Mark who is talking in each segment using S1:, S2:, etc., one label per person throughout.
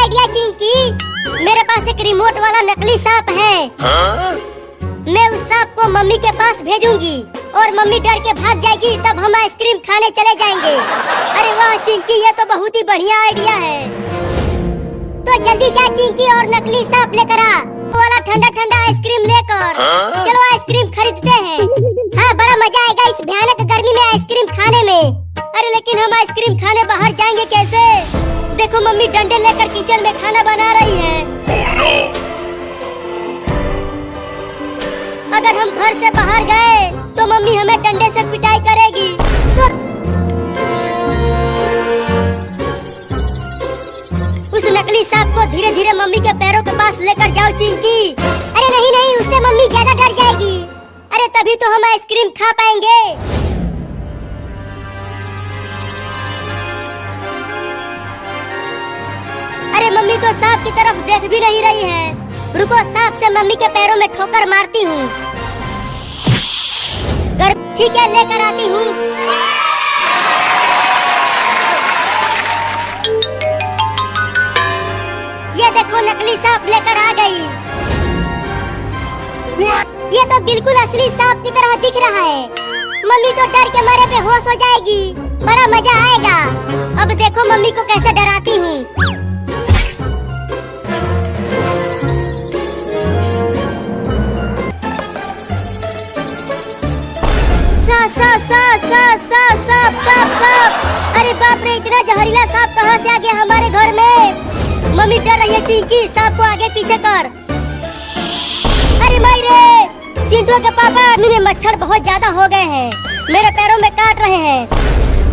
S1: Idea Chinki. मेरे पास एक remote वाला नकली सांप है। मैं उस सांप को मम्मी के पास भेजूंगी और मम्मी डर के भाग जाएगी, तब हम आइसक्रीम खाने चले जाएंगे। अरे वाह चिंकी, ये तो बहुत ही बढ़िया आइडिया है। तो जल्दी जा चिंकी और नकली सांप लेकर आ, वाला ठंडा ठंडा आइसक्रीम लेकर। चलो आइसक्रीम खरीदते हैं। हाँ, बड़ा मजा आएगा इस भयानक गर्मी में आइसक्रीम खाने में। अरे लेकिन हम आइसक्रीम खाने बाहर जाएंगे कैसे? देखो मम्मी डंडे लेकर किचन में खाना बना रही है। अगर हम घर से बाहर गए तो मम्मी हमें डंडे से पिटाई करेगी। तो उस नकली सांप को धीरे धीरे मम्मी के पैरों के पास लेकर जाओ चिंकी। अरे नहीं नहीं, उससे मम्मी ज्यादा डर जाएगी। अरे तभी तो हम आइसक्रीम खा पाएंगे। अरे मम्मी तो सांप की तरफ देख भी नहीं रही है। रुको, सांप से मम्मी के पैरों में ठोकर मारती हूँ। ठीक है, लेकर आती हूँ। ये देखो नकली सांप लेकर आ गई। ये तो बिल्कुल असली सांप की तरह दिख रहा है। मम्मी तो डर के मारे बेहोश हो जाएगी। बड़ा मजा आएगा। अब देखो मम्मी को कैसे डराती हूँ। अरे बाप रे, इतना जहरीला सांप कहाँ से आ गया हमारे घर में? मम्मी डर रही है चिंकी, सांप को आगे पीछे कर। अरे माई रे, चिंटू के पापा में मच्छर बहुत ज्यादा हो गए हैं, मेरे पैरों में काट रहे हैं।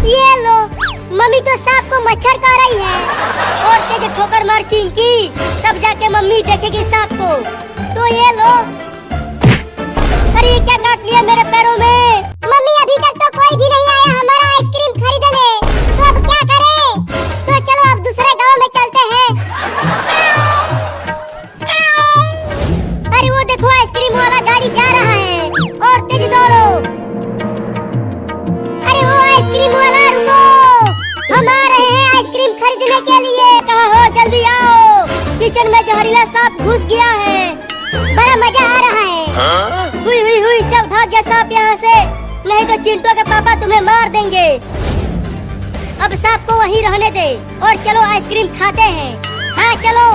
S1: ये लो, मम्मी तो सांप को मच्छर काट रही है। और तेज ठोकर मार चिंकी, तब जाके मम्मी देखेगी सांप को। तो ये लो। अरे ये क्या काट लिया मेरे पैरों में? मम्मी अभी तक तो कोई भी नहीं आया हमारा आइसक्रीम खरीदने, तो अब क्या करें? तो चलो अब दूसरे गांव में चलते हैं। अरे वो देखो आइसक्रीम वाला गाड़ी जा रहा है, और तेज दौड़ो। अरे वो आइसक्रीम वाला रुको, हम आ रहे हैं आइसक्रीम खरीदने के लिए। कहाँ हो, जल्दी आओ। किचन में जहरीला सांप घुस गया है। बड़ा मजा आ रहा है। हुई चल भाग जा सांप यहाँ से, नहीं तो चिंटू के पापा तुम्हें मार देंगे। अब सांप को वहीं रहने दे और चलो आइसक्रीम खाते हैं। हाँ चलो।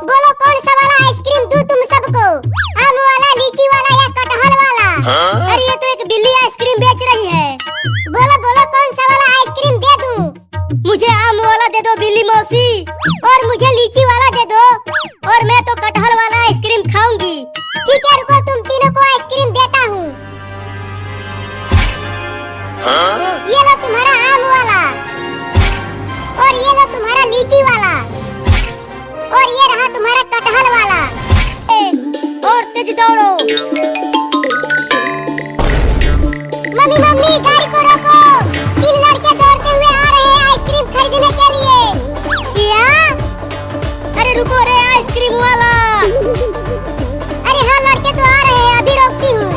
S1: बोलो कौन सा वाला आइसक्रीम दूं तुम सबको? आम वाला, लीची वाला या कटहल वाला? अरे ये तो एक बिल्ली आइसक्रीम बेच रही है। बोलो बोलो कौन सा वाला आइसक्रीम दे दूं? मुझे आम वाला दे दो बिल्ली मौसी, और मुझे लीची वाला दे दो, और मैं तो कटहल वाला आइसक्रीम खाऊंगी। ठीक है, रुको तुम तीनों को आइसक्रीम देता हूँ। ये लो तुम्हारा आम वाला, और ये लो तुम्हारा लीची वाला, और ये रहा तुम्हारा कटहल वाला। और तेज दौड़ो। मम्मी मम्मी, गाड़ी को रोको, 3 लड़के दौड़ते हुए आ रहे हैं आइसक्रीम खरीदने के लिए। क्या? अरे रुको रे आइसक्रीम वाला। अरे हाँ, लड़के तो आ रहे हैं, अभी रोकती हूँ।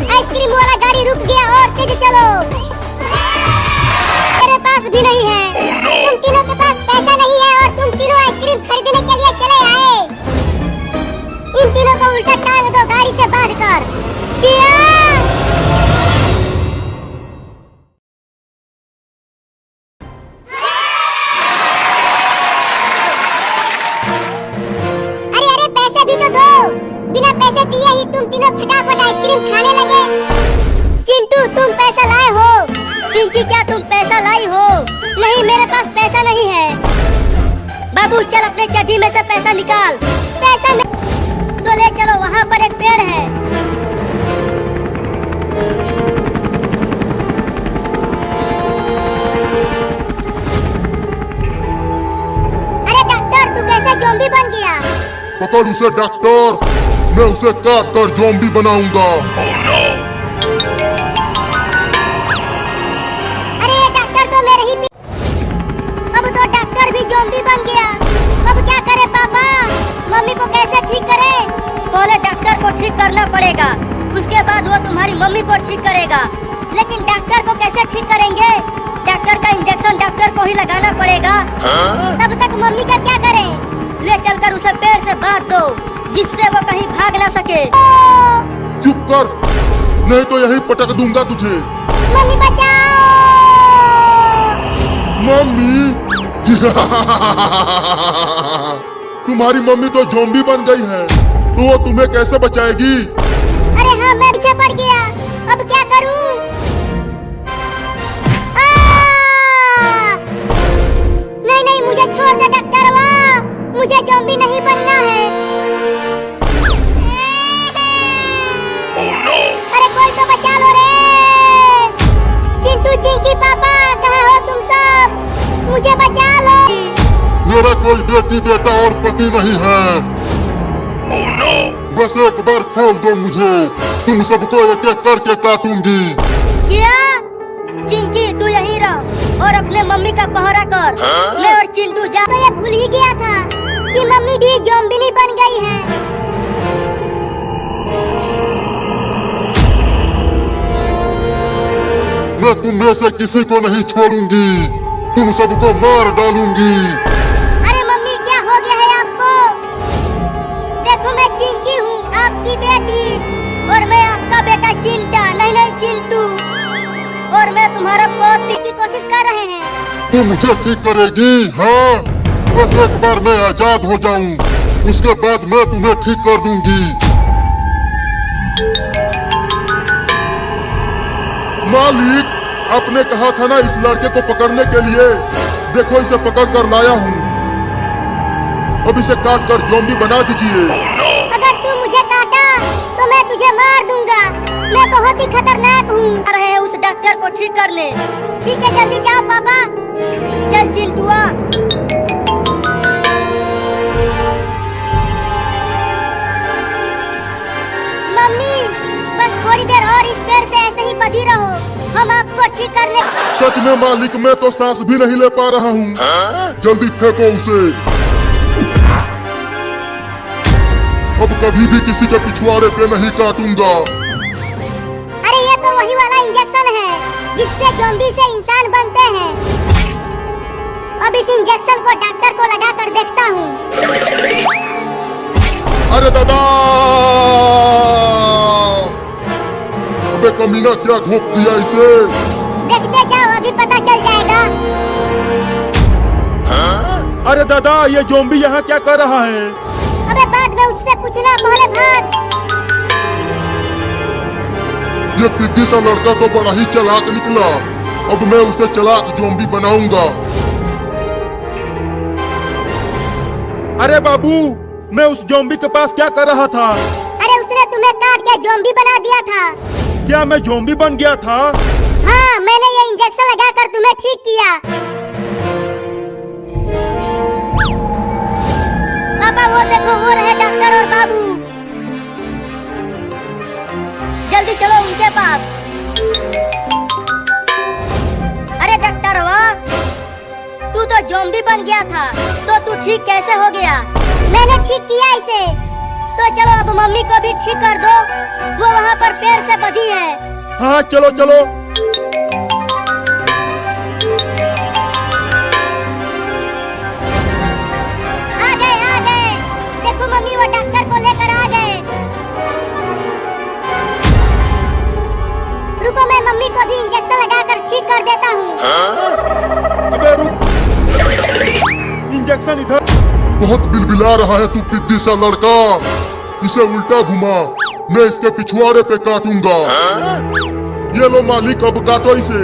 S1: आइसक्रीम वाला गाड़ी रुक गया, और तेज चलो। मेरे पास भी नहीं है। तुम तीनों के पास पैसा नहीं है, और तुम तीनों आइसक्रीम खरीदने के लिए चले आए। इन तीनों को उल्टा टांग दो गाड़ी से बांधकर। क्या? अरे अरे, पैसे भी तो दो। बिना पैसे दिए ही तुम तीनों फटाफट आइसक्रीम खाने लगे। चिंटू तुम पैसा लाए हो? चिंकी क्या तुम पैसा लाई हो? नहीं, मेरे पास पैसा नहीं है। बाबू चल अपने चड्डी में से पैसा निकाल। पैसा में तो ले चलो, वहाँ पर एक पेड़ है। अरे डॉक्टर, तू कैसे ज़ॉम्बी बन गया?
S2: पकड़ उसे डॉक्टर, मैं उसे काट कर ज़ॉम्बी बनाऊंगा।
S1: अरे डॉक्टर तो मेरे ही अब तो डॉक्टर भी ज़ॉम्बी बन गया। अब क्या करे पापा? मम्मी को कैसे को ठीक करना पड़ेगा, उसके बाद वो तुम्हारी मम्मी को ठीक करेगा। लेकिन डॉक्टर को कैसे ठीक करेंगे? डॉक्टर का इंजेक्शन डॉक्टर को ही लगाना पड़ेगा। तब तक मम्मी का क्या करें? ले चलकर उसे पेड़ से बांध दो, जिससे वो कहीं भाग ना सके।
S2: चुप कर, नहीं तो यही पटक दूंगा तुझे।
S1: मम्मी बचाओ!
S2: मम्मी तुम्हारी मम्मी तो ज़ॉम्बी बन गई है, तो वो तुम्हें कैसे बचाएगी?
S1: अरे हाँ, मैं पीछे पड़ गया, अब क्या करूं? नहीं नहीं, मुझे छोड़ दे डॉक्टरवा, मुझे ज़ॉम्बी नहीं बनना है। अरे कोई तो बचा लो रे! चिंटू चिंकी पापा, कहाँ हो तुम सब? मुझे बचा लो!
S2: मेरा कोई बेटी बेटा और पति नहीं है। बस एक बार खोल दो मुझे, तुम सबको एक एक करके काटूंगी।
S1: क्या? चिंकी तू यहीं रह और अपने मम्मी का पहरा कर। मैं और चिंटू जा। तो ये भूल ही गया था कि मम्मी भी ज़ॉम्बी बन गई है।
S2: मैं तुम में से किसी को नहीं छोड़ूंगी, तुम सबको मार डालूंगी।
S1: अरे मम्मी, क्या हो गया है आपको? देखो, मैं चिंकी हूँ, आपकी बेटी, और मैं आपका बेटा चिंटा, नहीं नहीं चिंटू, और मैं तुम्हारा पौती की कोशिश कर रहे हैं।
S2: तू मुझे ठीक करेगी? हाँ, बस एक बार मैं आजाद हो जाऊं, उसके बाद मैं तुम्हें ठीक कर दूंगी। मालिक, आपने कहा था ना इस लड़के को पकड़ने के लिए, देखो इसे पकड़ कर लाया हूँ। अब इसे काट कर ज़ॉम्बी बना दीजिए।
S1: अगर तू मुझे काटा तो मैं तुझे मार दूंगा, मैं बहुत ही खतरनाक हूँ। आ रहे हैं उस डॉक्टर को ठीक करने। ठीक है, जल्दी जाओ पापा। चल चिंटुआ। मम्मी, बस थोड़ी देर और इस पेड़ से ऐसे ही बंधी रहो, हम आपको ठीक करने।
S2: सच में मालिक, मैं तो सांस भी नहीं ले पा रहा हूँ। जल्दी फेंको उसे। अब कभी भी किसी के पिछवाड़े पे नहीं काटूंगा।
S1: अरे ये तो वही वाला इंजेक्शन है जिससे ज़ॉम्बी से इंसान बनते हैं। अब इस इंजेक्शन को डॉक्टर को लगा कर देखता हूँ।
S2: अरे दादा! अबे कमीना, क्या घोंप दिया इसे?
S1: देखते जाओ, अभी पता चल जाएगा।
S2: अरे दादा, ये ज़ॉम्बी यहाँ क्या कर रहा है?
S1: अबे बाद में उससे पूछना, पहले भाग।
S2: ये पिग्गी सा लड़का तो बड़ा ही चालाक निकला। अब मैं उसे चालाक ज़ॉम्बी बनाऊंगा।
S3: अरे बाबू, मैं उस ज़ॉम्बी के पास क्या कर रहा था?
S1: अरे उसने तुम्हें काट के ज़ॉम्बी बना दिया था।
S3: क्या मैं ज़ॉम्बी बन गया था?
S1: हाँ, मैंने ये इंजेक्शन लगाकर तुम्हें ठीक किया। पापा वो देखो, वो रहे डॉक्टर और बाबू। जल्दी चलो उनके पास। अरे डॉक्टर, वाह, तू तो ज़ॉम्बी बन गया था, तो तू ठीक कैसे हो गया? मैंने ठीक किया इसे। तो चलो अब मम्मी को भी ठीक कर दो, वो वहाँ पर पेड़ से बंधी है।
S3: हाँ, चलो चलो।
S1: आ गए। देखो मम्मी, वो डॉक्टर को लेकर आ गए। रुको, मैं मम्मी को भी इंजेक्शन लगाकर ठीक कर देता हूँ।
S3: अबे रुक, इंजेक्शन इधर।
S2: बहुत बिलबिला रहा है तू पिग्गी सा लड़का। इसे उल्टा घुमा, मैं इसके पिछवाड़े पे काटूंगा। ये लो मालिक, अब काटो इसे।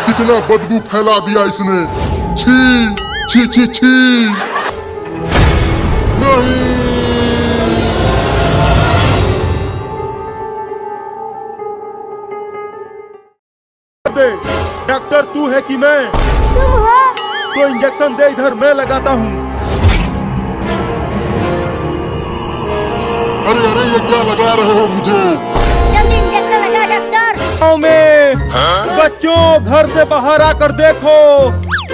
S2: कितना बदबू फैला दिया इसने। छी छी छी छी। नहीं।
S3: डॉक्टर तू है कि मैं?
S1: तुम हो?
S3: तो इंजेक्शन दे इधर, मैं लगाता हूँ।
S2: अरे अरे, ये क्या लगा रहे हो मुझे?
S1: जल्दी इंजेक्शन लगा डॉक्टर।
S3: गाँव में बच्चों घर से बाहर आकर देखो,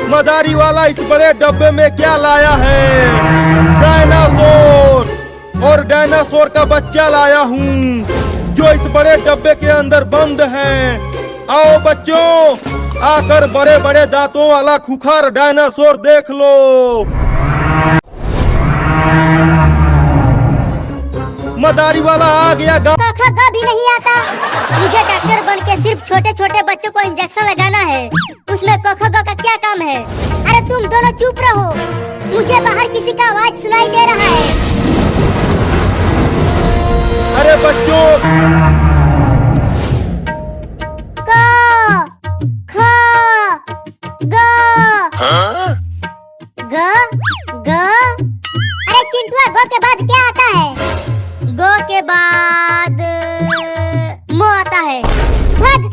S3: मदारी वाला इस बड़े डब्बे में क्या लाया है। डायनासोर, और डायनासोर का बच्चा लाया हूँ जो इस बड़े डब्बे के अंदर बंद है। आओ बच्चों, आकर बड़े बड़े दांतों वाला खुखार डायनासोर देख लो। मदारी वाला आ गया गाँव।
S1: क ख भी नहीं आता। मुझे डॉक्टर बन के सिर्फ छोटे छोटे बच्चों को इंजेक्शन लगाना है, उसमें क ख का क्या काम है। अरे तुम दोनों चुप रहो, मुझे बाहर किसी का आवाज सुनाई दे रहा है।
S3: अरे बच्चों,
S1: क ख ग ग ग। अरे चिंटुआ, ग के बाद क्या आता है? ग के बाद म आता है। भग,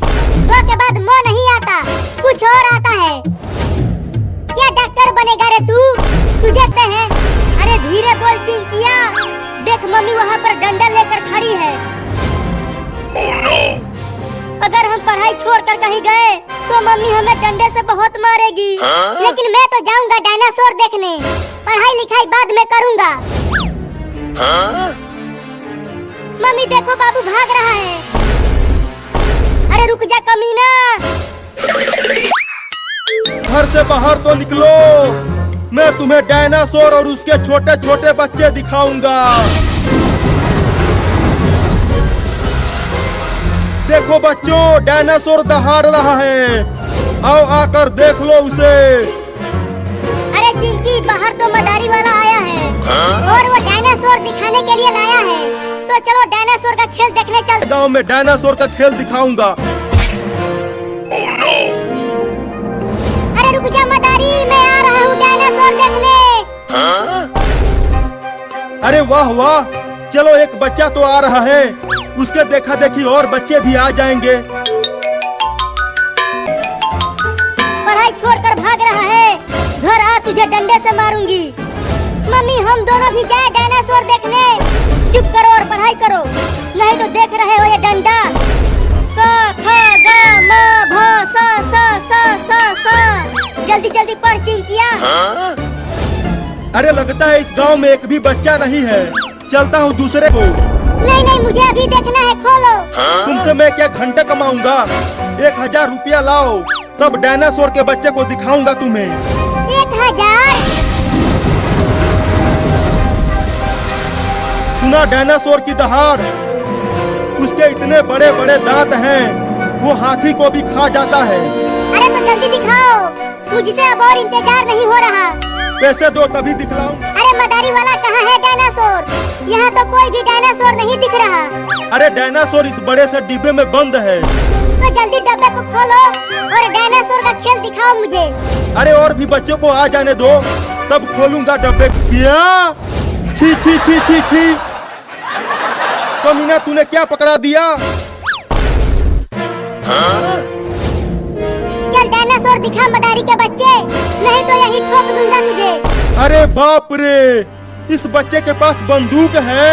S1: ग के बाद म नहीं आता, कुछ और आता है। क्या डॉक्टर बनेगा रे तू? तुझे ते है। अरे धीरे बोल चिंकिया, देख मम्मी वहाँ पर डंडा लेकर खड़ी है।
S2: Oh no!
S1: अगर हम पढ़ाई छोड़कर कहीं गए तो मम्मी हमें डंडे से बहुत मारेगी। लेकिन मैं तो जाऊंगा डायनासोर देखने, पढ़ाई लिखाई बाद में करूंगा। मम्मी देखो, बाबू भाग रहा है। अरे रुक जा कमीना।
S3: घर से बाहर तो निकलो, मैं तुम्हें डायनासोर और उसके छोटे छोटे बच्चे दिखाऊंगा। देखो बच्चों, डायनासोर दहाड़ रहा है, आओ आकर देख लो उसे।
S1: अरे चिंकी, बाहर तो मदारी वाला आया है और वो डायनासोर दिखाने के लिए लाया है। तो चलो डायनासोर का खेल देखने चल।
S3: गांव में डायनासोर का खेल दिखाऊंगा।
S2: Oh no!
S1: अरे रुक जा मदारी, मैं आ रहा हूँ डायनासोर देखने।
S3: अरे वाह वाह, चलो एक बच्चा तो आ रहा है, उसके देखा देखी और बच्चे भी आ जाएंगे।
S1: पढ़ाई छोड़कर भाग रहा है, घर आ तुझे डंडे से मारूंगी। मम्मी हम दोनों भी जाए डायनासोर देखने। चुप करो और पढ़ाई करो, नहीं तो देख रहे हो ये डंडा। क ख ग म भ स स स स स। जल्दी जल्दी पढ़ चिंकिया।
S3: अरे लगता है इस गांव में एक भी बच्चा नहीं है, चलता हूँ दूसरे को।
S1: नहीं नहीं, मुझे अभी देखना है, खोलो।
S3: तुमसे मैं क्या घंटे कमाऊंगा? 1000 रुपया लाओ, तब डायनासोर के बच्चे को दिखाऊंगा तुम्हें।
S1: 1000?
S3: सुना डायनासोर की दहाड़, उसके इतने बड़े बड़े दांत हैं, वो हाथी को भी खा जाता है।
S1: अरे तो जल्दी दिखाओ, मुझसे अब और इंतजार नहीं हो रहा।
S3: पैसे दो तभी दिखलाऊंगा।
S1: अरे मदारी वाला, कहाँ है डायनासोर? यहाँ तो कोई भी डायनासोर नहीं दिख रहा।
S3: अरे डायनासोर इस बड़े से डिब्बे में बंद है।
S1: तो जल्दी डब्बे को खोलो और डायनासोर का खेल दिखाओ मुझे।
S3: अरे और भी बच्चों को आ जाने दो, तब खोलूंगा डब्बे। क्या? छी छी छी छी छी, कमीना तूने क्या पकड़ा दिया?
S1: चल डायनासोर दिखा मदारी के बच्चे, नहीं तो यही ठोक दूंगा तुझे।
S3: अरे बाप रे, इस बच्चे के पास बंदूक है।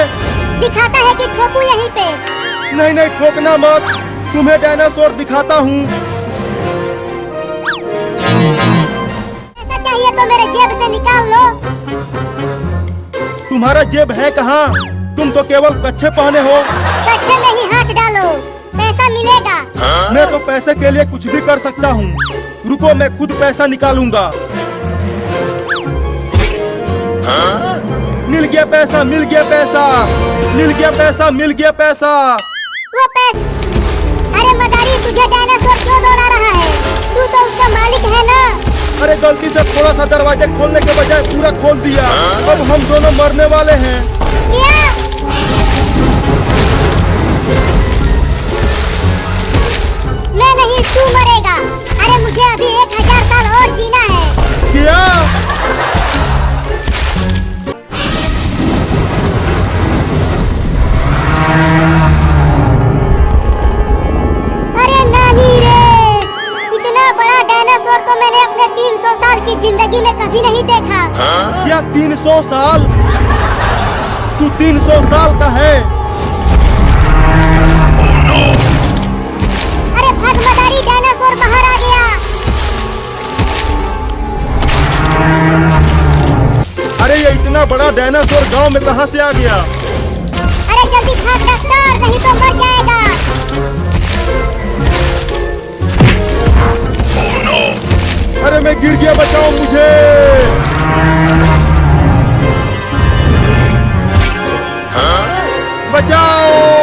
S1: दिखाता है कि ठोकू यहीं पे।
S3: नहीं नहीं, ठोकना मत, तुम्हें डायनासोर दिखाता हूँ।
S1: ऐसा चाहिए तो मेरे जेब से निकाल लो।
S3: तुम्हारा जेब है कहाँ? तुम तो केवल कच्छे पहने हो।
S1: कच्छे में ही हाथ डालो, पैसा मिलेगा।
S3: मैं तो पैसे के लिए कुछ भी कर सकता हूँ, रुको मैं खुद पैसा निकालूंगा। मिल गया पैसा, मिल गया पैसा, मिल गया पैसा, मिल गया पैसा।
S1: वो पैसा। अरे मदारी, तुझे डायनासोर क्यों दौड़ा रहा है? तू तो उसका मालिक है ना।
S3: अरे गलती से थोड़ा सा दरवाजे खोलने के बजाय पूरा खोल दिया, अब हम दोनों मरने वाले हैं।
S1: क्या? मैं नहीं, तू मरेगा। अरे मुझे अभी 1000 साल और जीना है।
S3: क्या?
S1: अरे नानी रे, इतना बड़ा डायनासोर तो मैंने अपने 300 साल की जिंदगी में कभी नहीं देखा।
S3: क्या 300 साल? तू 300 साल का है?
S1: भाग मदारी, डायनासोर बाहर आ गया।
S3: अरे ये इतना बड़ा डायनासोर गांव में कहां से आ गया?
S1: अरे जल्दी भाग डॉक्टर, नहीं तो मर जाएगा।
S3: अरे मैं गिर गया, बचाओ मुझे। बचाओ।